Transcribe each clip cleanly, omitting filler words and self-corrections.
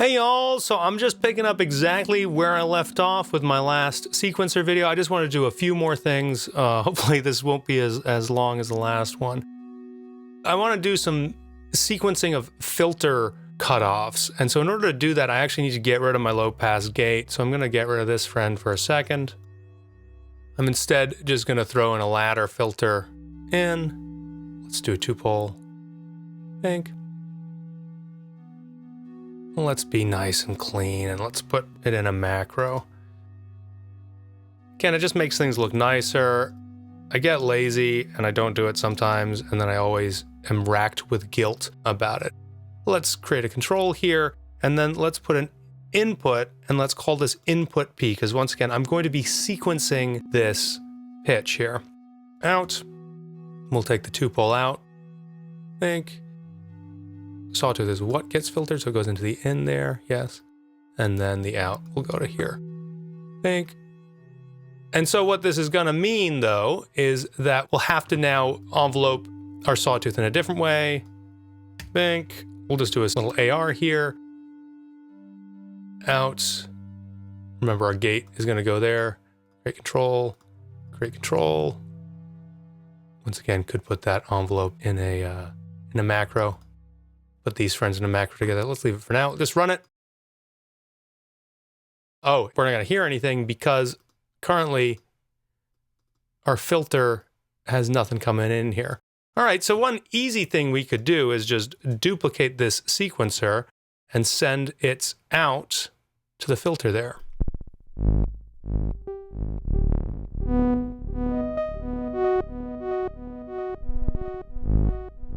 Hey y'all, so I'm just picking up exactly where I left off with my last sequencer video. I just want to do a few more things. Hopefully this won't be as long as the last one. I want to do some sequencing of filter cutoffs. And so in order to do that, I actually need to get rid of my low pass gate. So I'm going to get rid of this friend for a second. I'm instead just going to throw in a ladder filter in. Let's do a 2-pole. Think. Let's be nice and clean, and let's put it in a macro. Again, it just makes things look nicer. I get lazy, and I don't do it sometimes, and then I always am racked with guilt about it. Let's create a control here, and then let's put an input, and let's call this input P, because once again, I'm going to be sequencing this pitch here. Out. We'll take the 2-pole out. Think. Sawtooth is what gets filtered, so it goes into the in there, yes. And then the out will go to here. Think. And so what this is gonna mean though, is that we'll have to now envelope our sawtooth in a different way. Think. We'll just do a little AR here. Out. Remember our gate is gonna go there. Create control, create control. Once again, could put that envelope in a macro. Put these friends in a macro together. Let's leave it for now. Just run it. Oh, we're not going to hear anything because currently our filter has nothing coming in here. All right, so one easy thing we could do is just duplicate this sequencer and send its out to the filter there.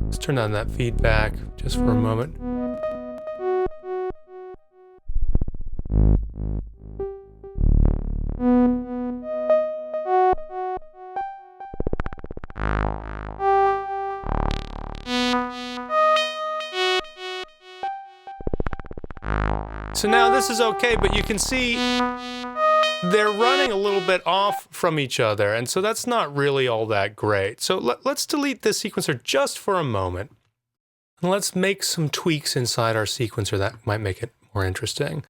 Let's turn on that feedback just for a moment. So now this is okay, but you can see they're running a little bit off from each other, and so that's not really all that great. So let's delete this sequencer just for a moment. And let's make some tweaks inside our sequencer that might make it more interesting.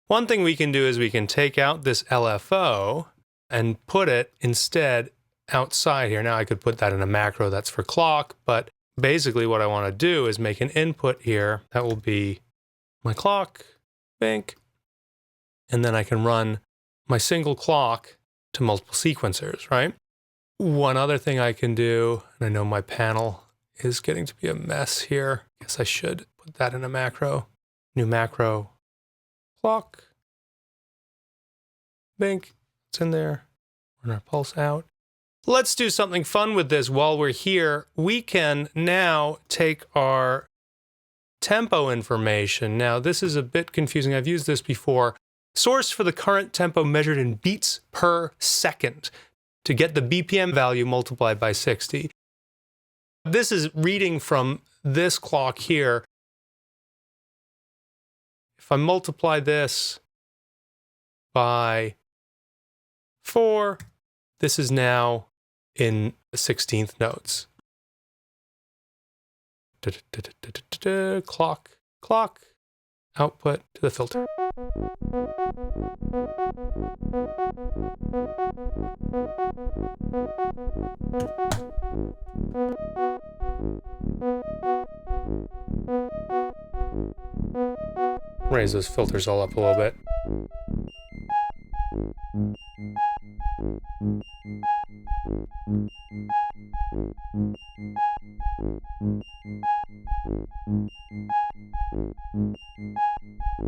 One thing we can do is we can take out this LFO and put it instead outside here. Now I could put that in a macro that's for clock, but basically what I want to do is make an input here that will be my clock, bink, and then I can run my single clock to multiple sequencers, right? One other thing I can do, and I know my panel is getting to be a mess here. I guess I should put that in a macro. New macro, clock, bink, it's in there. Run our pulse out. Let's do something fun with this while we're here. We can now take our tempo information. Now, this is a bit confusing. I've used this before. Source for the current tempo measured in beats per second to get the BPM value multiplied by 60. This is reading from this clock here. If I multiply this by 4, this is now in 16th notes. Clock, clock, output to the filter. Raise those filters all up a little bit.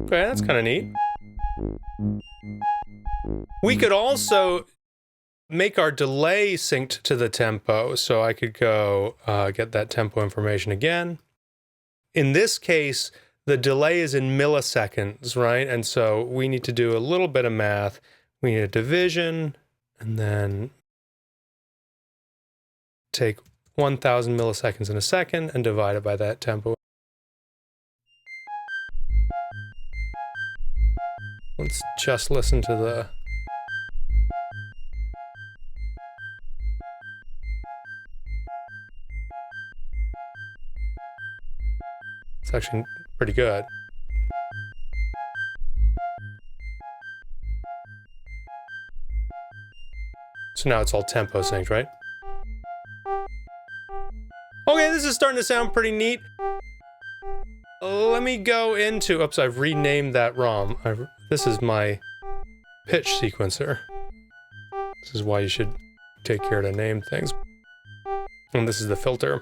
Okay, that's kind of neat. We could also make our delay synced to the tempo. So I could go get that tempo information again. In this case, the delay is in milliseconds, right? And so we need to do a little bit of math. We need a division, and then take 1,000 milliseconds in a second and divide it by that tempo. Let's just listen to the... It's actually pretty good. So now it's all tempo synced, right? Okay, this is starting to sound pretty neat. Let me go into, oops, I've renamed that ROM. This is my pitch sequencer. This is why you should take care to name things. And this is the filter.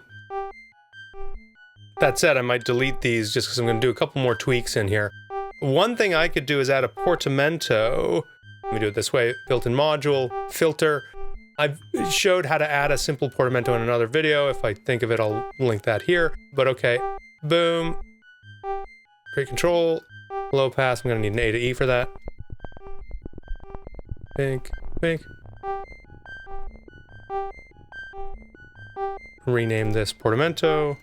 That said, I might delete these just because I'm going to do a couple more tweaks in here. One thing I could do is add a portamento. Let me do it this way, built-in module, filter. I've showed how to add a simple portamento in another video. If I think of it, I'll link that here. But okay, boom. Create control, low pass. I'm going to need an A to E for that. Pink, pink. Rename this portamento.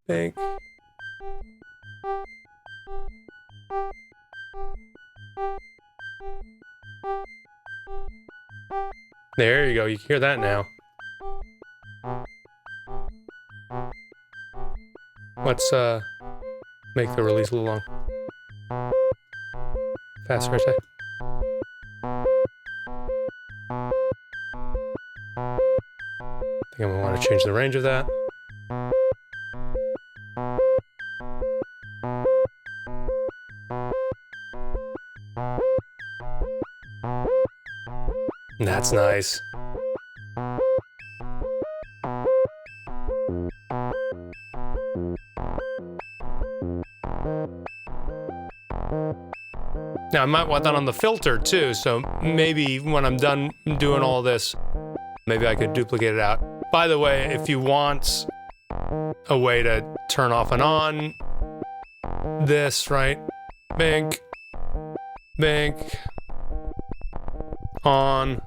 Pink. There you go, you can hear that now. Let's make the release a little long. Faster, I say. I think I'm gonna want to change the range of that. That's nice. Now I might want that on the filter too, so maybe when I'm done doing all this, maybe I could duplicate it out. By the way, if you want a way to turn off and on this, right? Bink, bink, on,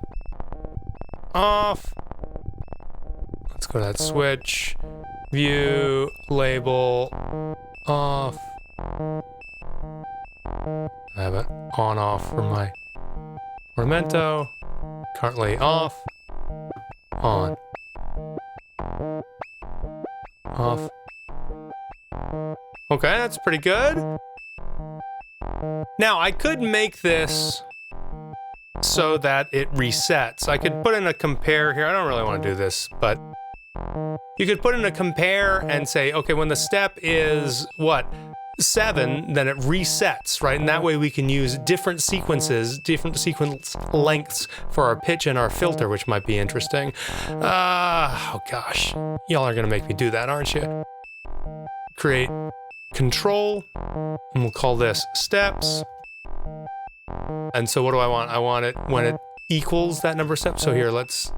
off. Let's go to that switch, view, label, off. I have it on, off for my Portamento. Currently off, on, off. Okay, that's pretty good. Now I could make this so that it resets. I could put in a compare here. I don't really want to do this, but you could put in a compare and say, okay, when the step is what? 7, then it resets, right? And that way we can use different sequences, different sequence lengths for our pitch and our filter, which might be interesting. Oh gosh, y'all are gonna make me do that, aren't you? Create control, and we'll call this steps. And so what do I want? I want it when it equals that number of steps. So here, this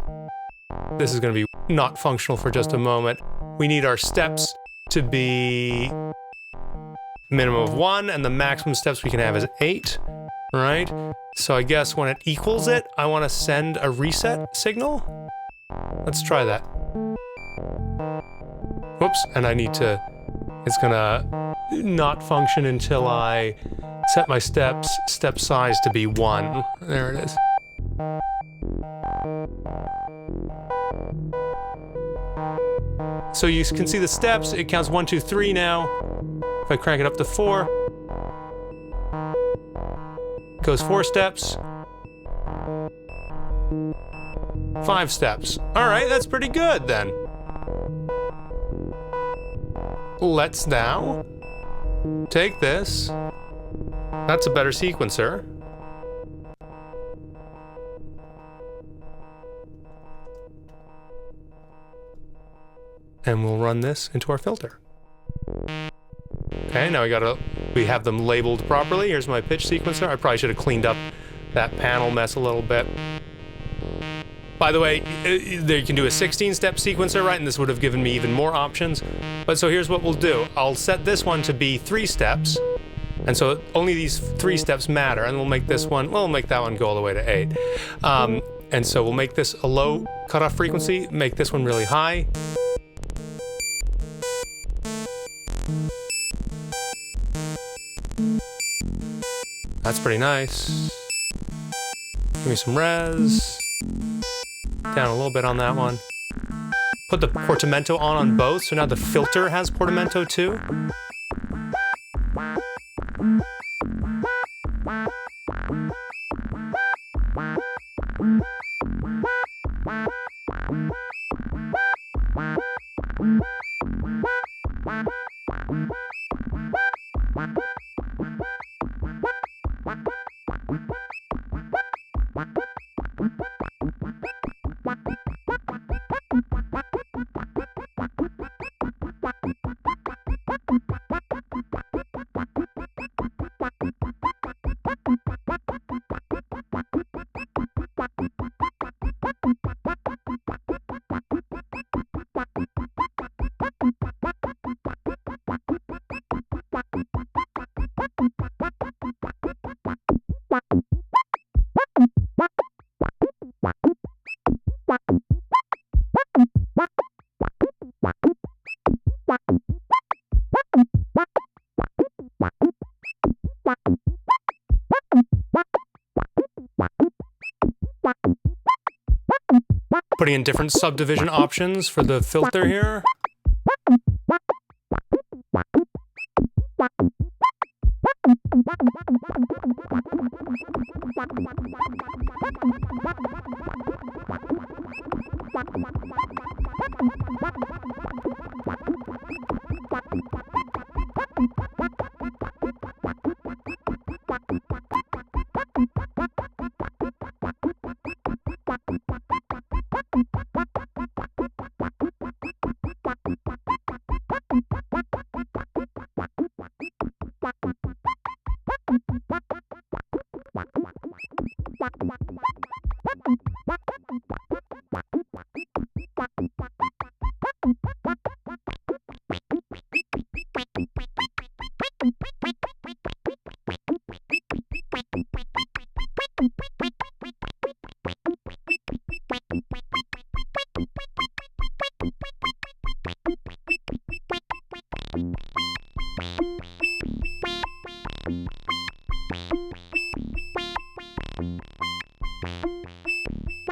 is gonna be not functional for just a moment. We need our steps to be minimum of 1, and the maximum steps we can have is 8, right? So I guess when it equals it, I want to send a reset signal. Let's try that. Whoops, and I need to, it's gonna not function until I set my step size to be 1. There it is. So you can see the steps, it counts 1, 2, 3 now. If I crank it up to 4, it goes 4 steps, 5 steps. All right, that's pretty good then. Let's now take this. That's a better sequencer. And we'll run this into our filter. Okay, now we have them labeled properly. Here's my pitch sequencer. I probably should have cleaned up that panel mess a little bit. By the way, you can do a 16-step sequencer, right? And this would have given me even more options. But so here's what we'll do. I'll set this one to be 3 steps. And so only these 3 steps matter. And we'll make this one, we'll make that one go all the way to 8. And so we'll make this a low cutoff frequency, make this one really high. That's pretty nice. Give me some res. Down a little bit on that one. Put the Portamento on both, so now the filter has Portamento too. Putting in different subdivision options for the filter here.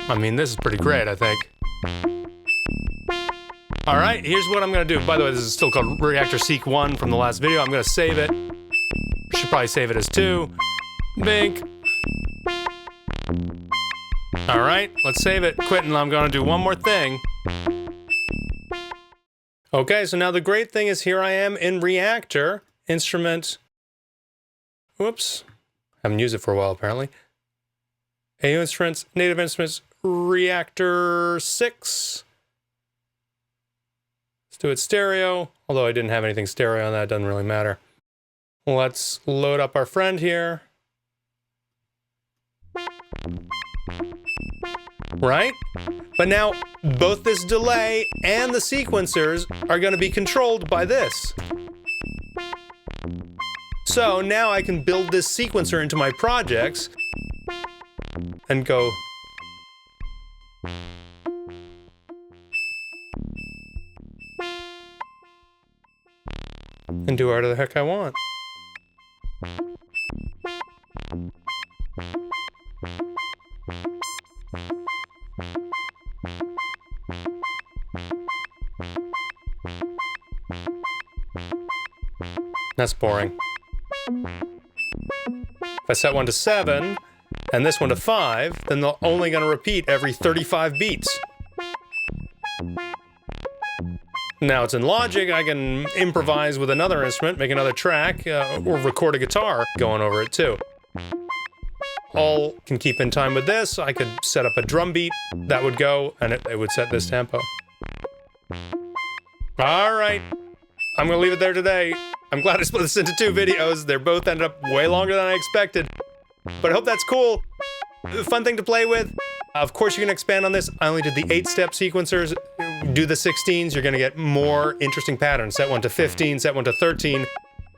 I mean, this is pretty great, I think. All right, here's what I'm gonna do. By the way, this is still called Reaktor Seq 1 from the last video. I'm gonna save it. Should probably save it as 2. Bink. All right, let's save it. Quit, and I'm gonna do one more thing. Okay, so now the great thing is here I am in Reaktor, instrument. Whoops, haven't used it for a while apparently. AU instruments, native instruments, Reaktor 6. Let's do it stereo, although I didn't have anything stereo on that, doesn't really matter. Let's load up our friend here. Right? But now, both this delay and the sequencers are going to be controlled by this. So now I can build this sequencer into my projects and go... and do whatever the heck I want. That's boring. If I set one to 7, and this one to 5, then they're only going to repeat every 35 beats. Now it's in Logic, I can improvise with another instrument, make another track, or record a guitar going over it too. All can keep in time with this. I could set up a drum beat, that would go, and it would set this tempo. Alright, I'm gonna leave it there today. I'm glad I split this into 2 videos. They both ended up way longer than I expected. But I hope that's cool. Fun thing to play with. Of course you can expand on this. I only did the 8-step sequencers. Do the 16s, you're gonna get more interesting patterns. Set one to 15, set one to 13,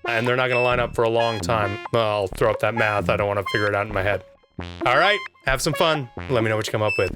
and they're not gonna line up for a long time. Well, I'll throw up that math. I don't wanna figure it out in my head. All right, have some fun. Let me know what you come up with.